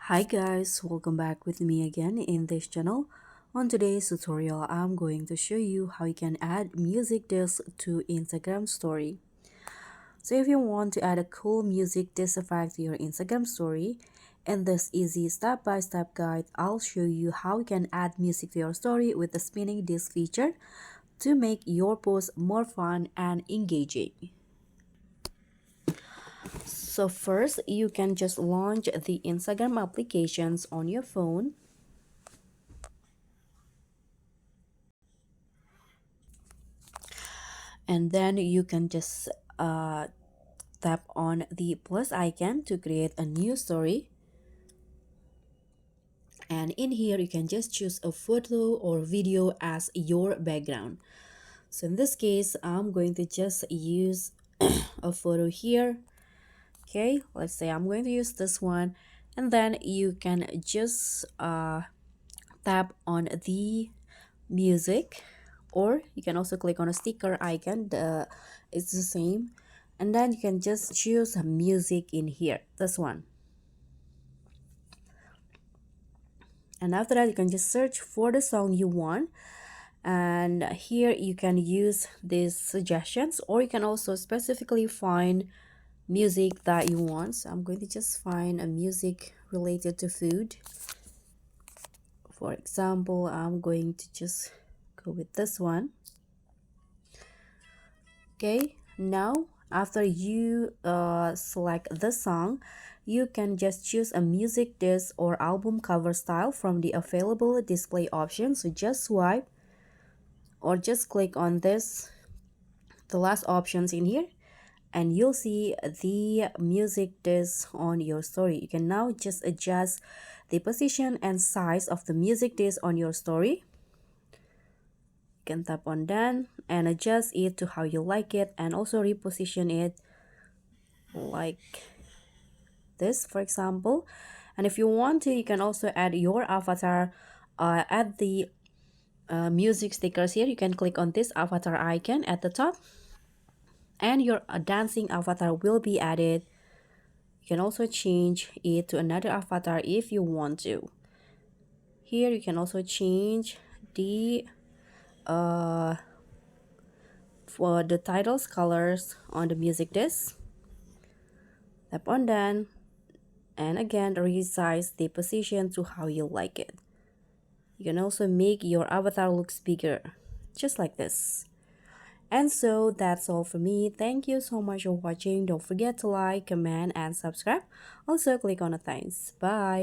Hi guys, welcome back with me again in this channel. On today's tutorial, I'm going to show you how you can add music disc to Instagram story. So if you want to add a cool music disc effect to your Instagram story, in this easy step-by-step guide, I'll show you how you can add music to your story with the spinning disc feature to make your post more fun and engaging. So first, you can just launch the Instagram applications on your phone. And then you can just tap on the plus icon to create a new story. And in here, you can just choose a photo or video as your background. So in this case, I'm going to just use a photo here. Okay, let's say I'm going to use this one. And then you can just tap on the music, or you can also click on a sticker icon. It's the same, and then you can just choose music in here, this one. And after that, you can just search for the song you want, and here you can use these suggestions, or you can also specifically find music that you want. So I'm going to just find a music related to food. For example, I'm going to just go with this one. Okay, now after you select the song, you can just choose a music disc or album cover style from the available display options. So just swipe or just click on this, the last options in here, and you'll see the music disc on your story. You can now just adjust the position and size of the music disc on your story. You can tap on done and adjust it to how you like it, and also reposition it like this, for example. And if you want to, you can also add your avatar at the music stickers. Here you can click on this avatar icon at the top, and your dancing avatar will be added. You can also change it to another avatar if you want to. Here you can also change the for the titles colors on the music disc. Tap on done, and again resize the position to how you like it. You can also make your avatar looks bigger, just like this. And so that's all for me. Thank you so much for watching. Don't forget to like, comment, and subscribe. Also click on the thanks. Bye.